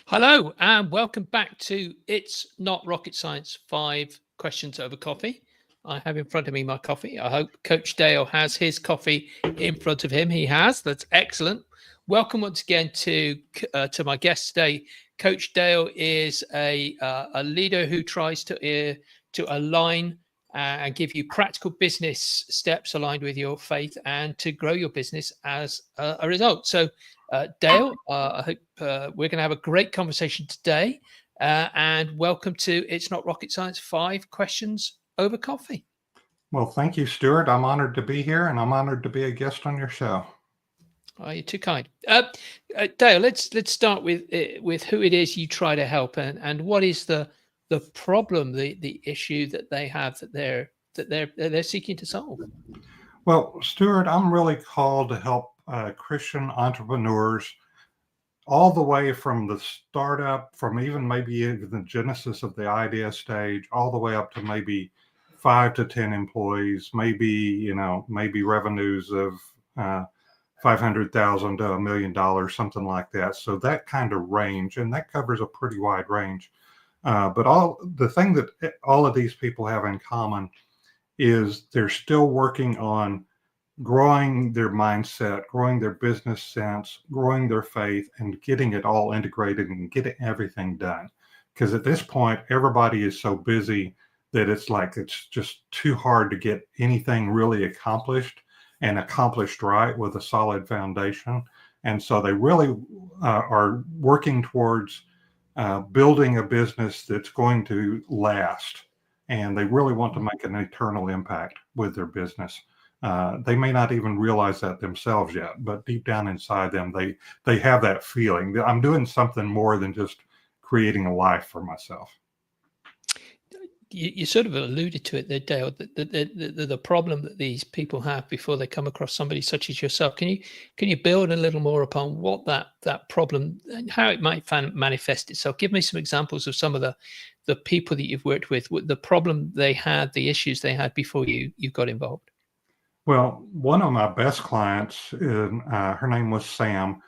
Hello, and welcome back to It's Not Rocket Science 5 Questions Over Coffee. I have in front of me my coffee. I hope Coach Dale has his coffee in front of him. He has. That's excellent. Welcome once again to my guest today. Coach Dale is a leader who tries to align and give you practical business steps aligned with your faith and to grow your business as a result. So Dale, I hope we're going to have a great conversation today. And welcome to It's Not Rocket Science 5 Questions Over Coffee. Well, thank you, Stuart. I'm honored to be here, and I'm honored to be a guest on your show. Oh, you're too kind. Dale, let's start with who it is you try to help, and what is the problem, the issue that they have that they're seeking to solve. Well, Stuart, I'm really called to help Christian entrepreneurs all the way from the startup, from maybe even the genesis of the idea stage, all the way up to maybe 5 to 10 employees, maybe revenues of 500,000 to $1 million, something like that. So that kind of range, and that covers a pretty wide range. But the thing that all of these people have in common is they're still working on growing their mindset, growing their business sense, growing their faith, and getting it all integrated and getting everything done. Because at this point, everybody is so busy that it's just too hard to get anything really accomplished and accomplished right with a solid foundation. And so they really are working towards building a business that's going to last. And they really want to make an eternal impact with their business. They may not even realize that themselves yet, but deep down inside them, they have that feeling that I'm doing something more than just creating a life for myself. You sort of alluded to it there, Dale, the problem that these people have before they come across somebody such as yourself. Can you build a little more upon what that problem and how it might manifest itself? Give me some examples of some of the people that you've worked with, the problem they had, the issues they had before you got involved. Well, one of my best clients, her name was Sam.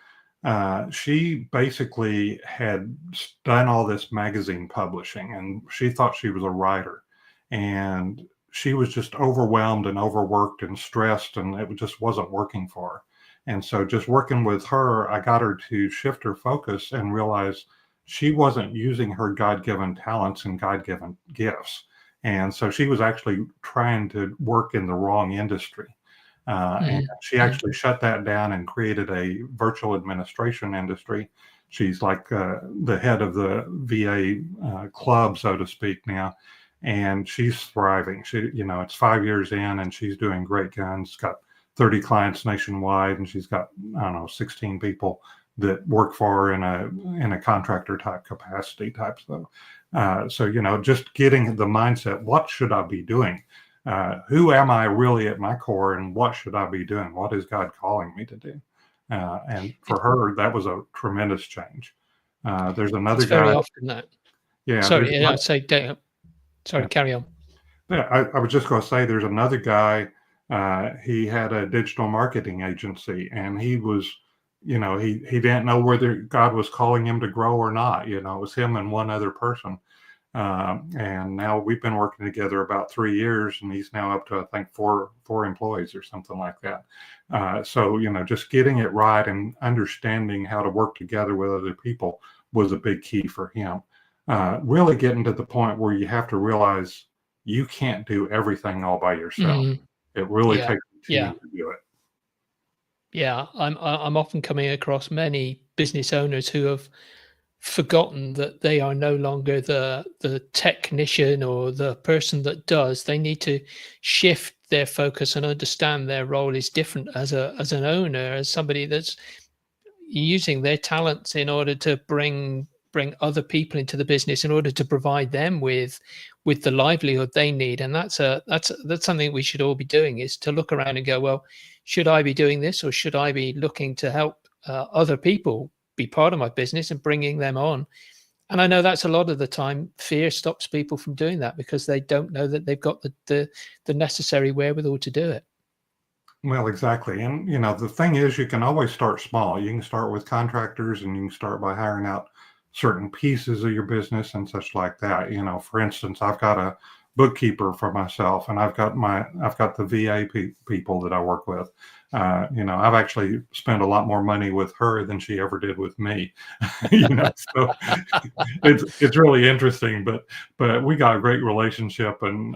She basically had done all this magazine publishing, and she thought she was a writer. And she was just overwhelmed and overworked and stressed, and it just wasn't working for her. And so, just working with her, I got her to shift her focus and realize she wasn't using her God given talents and God given gifts. And so she was actually trying to work in the wrong industry. And she actually shut that down and created a virtual administration industry. She's like the head of the VA club, so to speak, now. And she's thriving. It's 5 years in and she's doing great guns. Got 30 clients nationwide, and she's got, I don't know, 16 people that work for her in a contractor type capacity type stuff. So, just getting the mindset, what should I be doing? Who am I really at my core, and what should I be doing? What is God calling me to do? And for her, that was a tremendous change. There's another guy. Very often that. Yeah. Sorry, I'd say, sorry, carry on. Yeah, I was just going to say there's another guy. He had a digital marketing agency, and he was, he didn't know whether God was calling him to grow or not. It was him and one other person. And now we've been working together about 3 years, and he's now up to, I think, four employees or something like that. So, just getting it right and understanding how to work together with other people was a big key for him. Really getting to the point where you have to realize you can't do everything all by yourself. It really takes a team to do it. Yeah, I'm often coming across many business owners who have forgotten that they are no longer the technician or the person that does. They need to shift their focus and understand their role is different as an owner, as somebody that's using their talents in order to bring other people into the business in order to provide them with the livelihood they need. And that's something we should all be doing, is to look around and go, well, should I be doing this, or should I be looking to help other people be part of my business and bringing them on? And I know that's a lot of the time fear stops people from doing that because they don't know that they've got the necessary wherewithal to do it. Well, exactly. And, the thing is, you can always start small. You can start with contractors, and you can start by hiring out certain pieces of your business and such like that. For instance, I've got a bookkeeper for myself, and I've got the VA people that I work with. I've actually spent a lot more money with her than she ever did with me. So it's really interesting, but we got a great relationship, and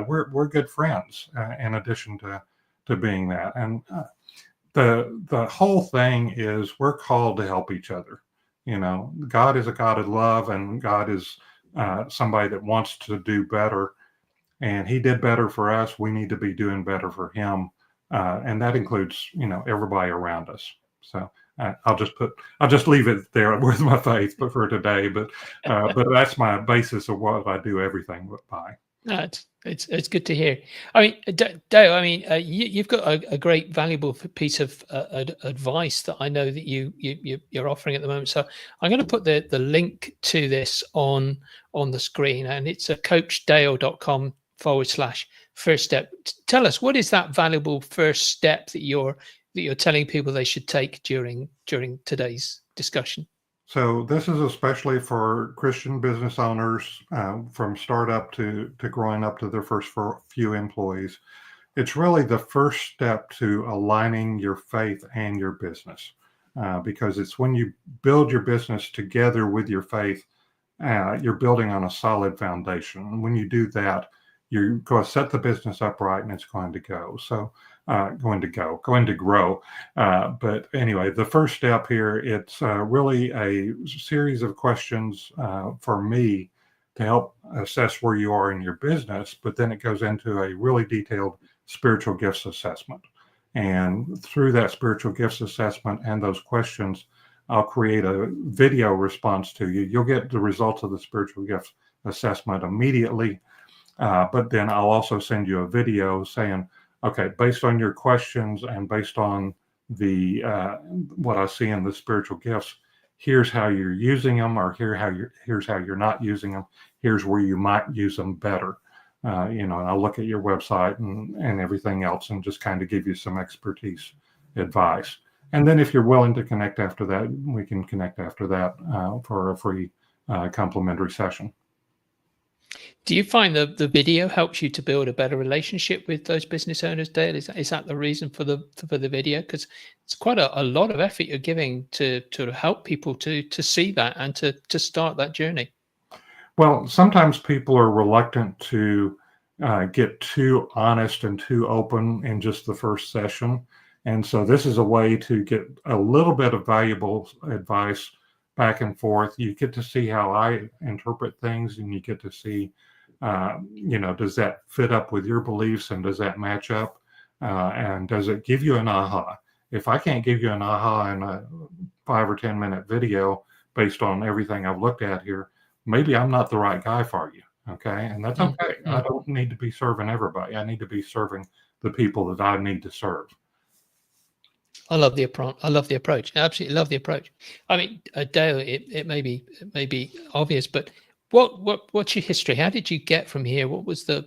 we're good friends, in addition to being that. And the whole thing is we're called to help each other. God is a God of love, and God is somebody that wants to do better, and he did better for us. We need to be doing better for him, and that includes everybody around us. So I'll just leave it there with my faith, but for today. But that's my basis of what I do everything by. No, it's good to hear. I mean, Dale, I mean, you've got a great valuable piece of advice that I know that you're offering at the moment. So I'm going to put the link to this on the screen, and it's a coachdale.com/first step. Tell us, what is that valuable first step that you're telling people they should take during today's discussion? So this is especially for Christian business owners, from startup to growing up to their first few employees. It's really the first step to aligning your faith and your business, because it's when you build your business together with your faith, you're building on a solid foundation. And when you do that, you're going to set the business up right, and it's going to go. So going to grow. But anyway, the first step here, it's really a series of questions for me to help assess where you are in your business, but then it goes into a really detailed spiritual gifts assessment. And through that spiritual gifts assessment and those questions, I'll create a video response to you. You'll get the results of the spiritual gifts assessment immediately, but then I'll also send you a video saying, okay, based on your questions and based on the what I see in the spiritual gifts, here's how you're using them, or here's how you're not using them. Here's where you might use them better. And I'll look at your website and everything else, and just kind of give you some expertise advice. And then if you're willing to connect after that, we can connect after that for a free complimentary session. Do you find the video helps you to build a better relationship with those business owners, Dale? Is that the reason for the video? Because it's quite a lot of effort you're giving to help people to see that and to start that journey. Well, sometimes people are reluctant to get too honest and too open in just the first session. And so this is a way to get a little bit of valuable advice back and forth. You get to see how I interpret things, and you get to see, does that fit up with your beliefs, and does that match up? And does it give you an aha? If I can't give you an aha in a 5 or 10 minute video based on everything I've looked at here, maybe I'm not the right guy for you. Okay. And that's okay. I don't need to be serving everybody. I need to be serving the people that I need to serve. I love the approach. I absolutely love the approach. I mean, Dale, it may be obvious, but what's your history? How did you get from here? What was the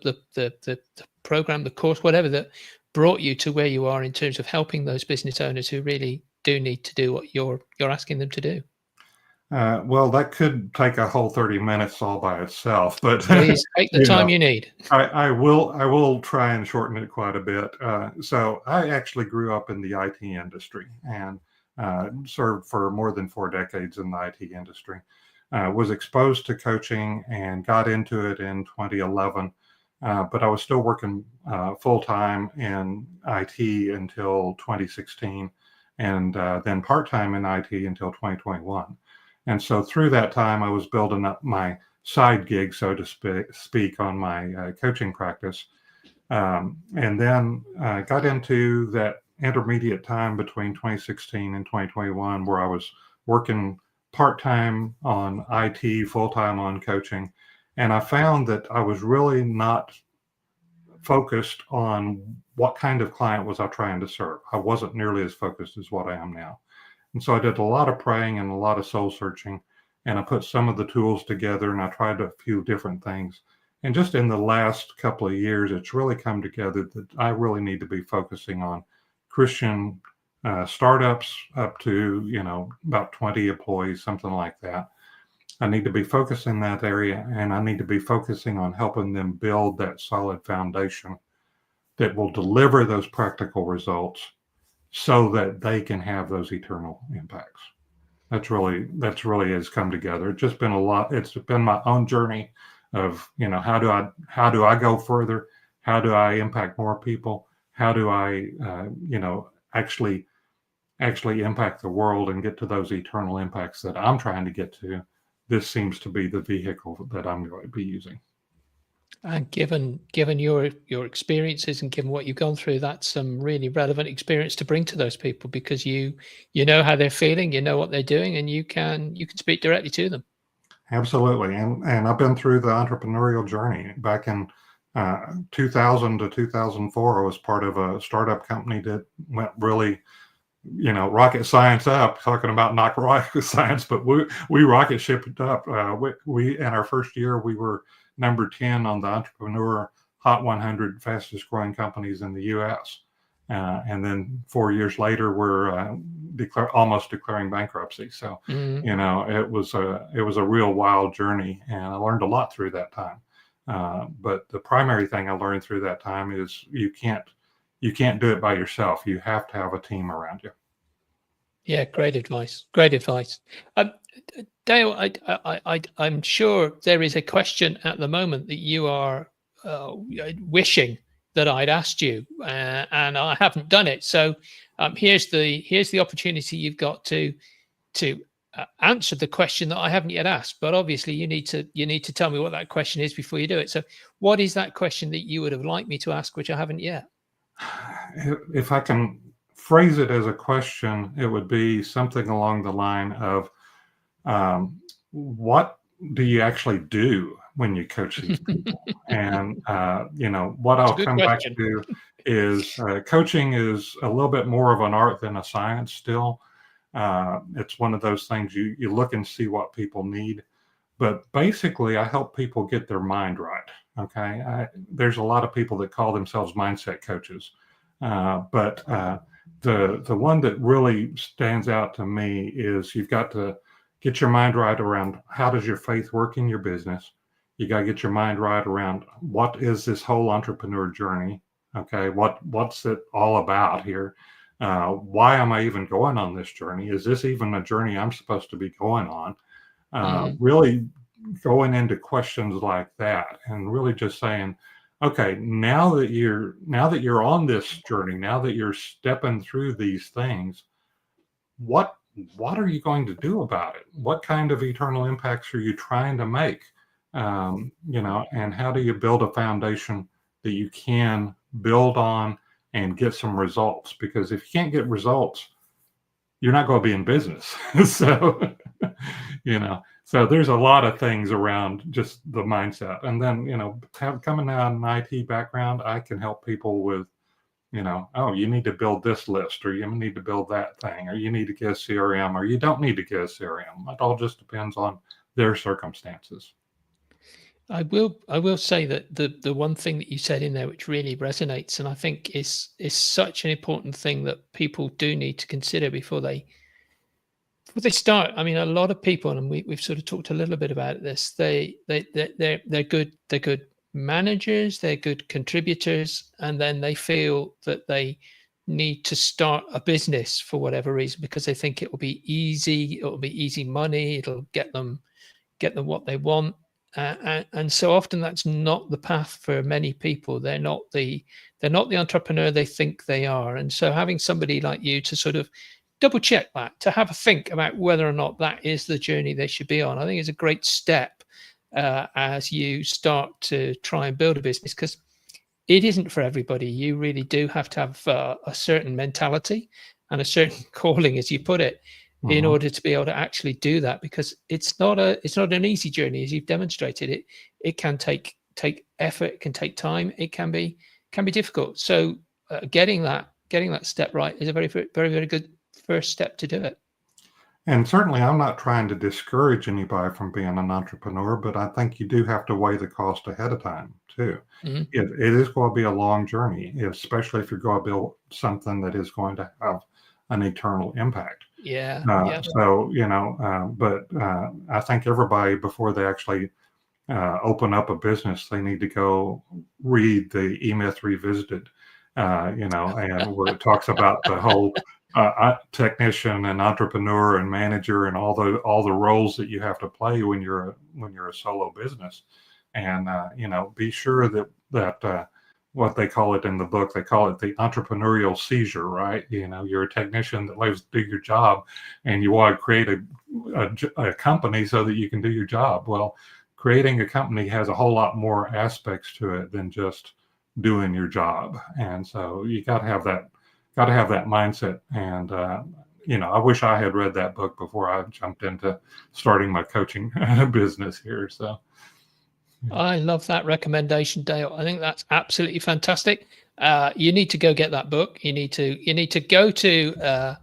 program, the course, whatever, that brought you to where you are in terms of helping those business owners who really do need to do what you're asking them to do? Well, that could take a whole 30 minutes all by itself, but Please take the time you need. I will try and shorten it quite a bit. So I actually grew up in the IT industry and served for more than 4 decades in the IT industry. Was exposed to coaching and got into it in 2011, but I was still working full-time in IT until 2016, and then part-time in IT until 2021. And so through that time, I was building up my side gig, so to speak, on my coaching practice. And then got into that intermediate time between 2016 and 2021, where I was working part-time on IT, full-time on coaching. And I found that I was really not focused on what kind of client was I trying to serve. I wasn't nearly as focused as what I am now. And so I did a lot of praying and a lot of soul searching, and I put some of the tools together, and I tried a few different things. And just in the last couple of years, it's really come together that I really need to be focusing on Christian startups up to, about 20 employees, something like that. I need to be focused in that area, and I need to be focusing on helping them build that solid foundation that will deliver those practical results so that they can have those eternal impacts. That's really has come together. It's just been a lot. It's been my own journey of, how do I go further? How do I impact more people? How do I, actually impact the world and get to those eternal impacts that I'm trying to get to? This seems to be the vehicle that I'm going to be using. And given your experiences and given what you've gone through, that's some really relevant experience to bring to those people, because you know how they're feeling, you know what they're doing, and you can speak directly to them. Absolutely. And I've been through the entrepreneurial journey. Back in 2000 to 2004, I was part of a startup company that went really, rocket science up, talking about not rocket science, but we rocket shipped up. We in our first year, we were number 10 on the Entrepreneur Hot 100 fastest growing companies in the US. And then 4 years later, we're almost declaring bankruptcy. So, it was a real wild journey, and I learned a lot through that time. But the primary thing I learned through that time is you can't do it by yourself. You have to have a team around you. Yeah, great advice. Great advice. Dale, I'm sure there is a question at the moment that you are wishing that I'd asked you, and I haven't done it. So here's the opportunity you've got to answer the question that I haven't yet asked. But obviously, you need to tell me what that question is before you do it. So, what is that question that you would have liked me to ask, which I haven't yet? If I can phrase it as a question, it would be something along the line of, what do you actually do when you coach these people? And what I'll come back to is coaching is a little bit more of an art than a science still. It's one of those things you look and see what people need, but basically I help people get their mind right. Okay. There's a lot of people that call themselves mindset coaches. But the one that really stands out to me is you've got to get your mind right around how does your faith work in your business. You got to get your mind right around what is this whole entrepreneur journey. Okay. What's it all about here? Why am I even going on this journey? Is this even a journey I'm supposed to be going on? Really going into questions like that, and really just saying, okay, now that you're on this journey, now that you're stepping through these things, what are you going to do about it? What kind of eternal impacts are you trying to make? And how do you build a foundation that you can build on and get some results? Because if you can't get results, you're not going to be in business. So, so there's a lot of things around just the mindset. And then, coming out of an IT background, I can help people with, oh, you need to build this list, or you need to build that thing, or you need to get a CRM, or you don't need to get a CRM. It all just depends on their circumstances. I will say that the one thing that you said in there which really resonates, and I think is such an important thing that people do need to consider before they start. I mean, a lot of people, and we've sort of talked a little bit about this, they're good managers, they're good contributors, and then they feel that they need to start a business for whatever reason because they think it will be easy money, it'll get them what they want. And so often that's not the path for many people. They're not the entrepreneur they think they are. And so having somebody like you to sort of double check that, to have a think about whether or not that is the journey they should be on, I think is a great step as you start to try and build a business, because it isn't for everybody. You really do have to have a certain mentality and a certain calling, as you put it, in order to be able to actually do that, because it's not an easy journey, as you've demonstrated. It can take effort, it can take time, it can be difficult. So getting that step right is a very, very, very good first step to do it. And certainly I'm not trying to discourage anybody from being an entrepreneur, but I think you do have to weigh the cost ahead of time too. It is going to be a long journey, especially if you're going to build something that is going to have an eternal impact. Yeah. So, but I think everybody, before they actually open up a business, they need to go read the E-Myth Revisited, and where it talks about the whole technician and entrepreneur and manager and all the roles that you have to play when you're a solo business. And be sure that what they call it in the book, they call it the entrepreneurial seizure, right? You're a technician that loves to do your job, and you want to create a company so that you can do your job. Well, creating a company has a whole lot more aspects to it than just doing your job. And so you got to have that mindset. And, I wish I had read that book before I jumped into starting my coaching business here. So I love that recommendation, Dale. I think that's absolutely fantastic. You need to go get that book. You need to go to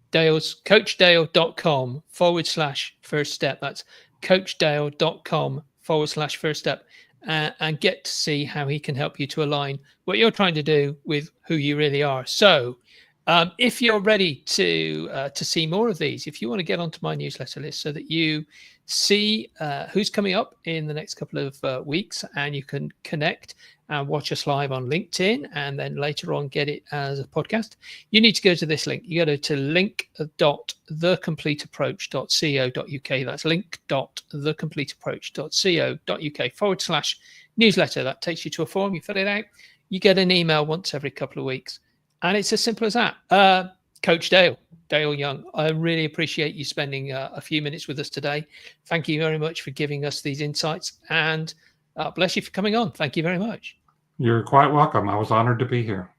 Dale's coachdale.com/first step. That's coachdale.com/first step, and get to see how he can help you to align what you're trying to do with who you really are. So if you're ready to see more of these, if you want to get onto my newsletter list so that you see who's coming up in the next couple of weeks, and you can connect and watch us live on LinkedIn, and then later on get it as a podcast, you need to go to this link. You go to link.thecompleteapproach.co.uk. That's link.thecompleteapproach.co.uk/newsletter. That takes you to a form. You fill it out. You get an email once every couple of weeks. And it's as simple as that. Coach Dale Young, I really appreciate you spending a few minutes with us today. Thank you very much for giving us these insights, and bless you for coming on. Thank you very much. You're quite welcome. I was honored to be here.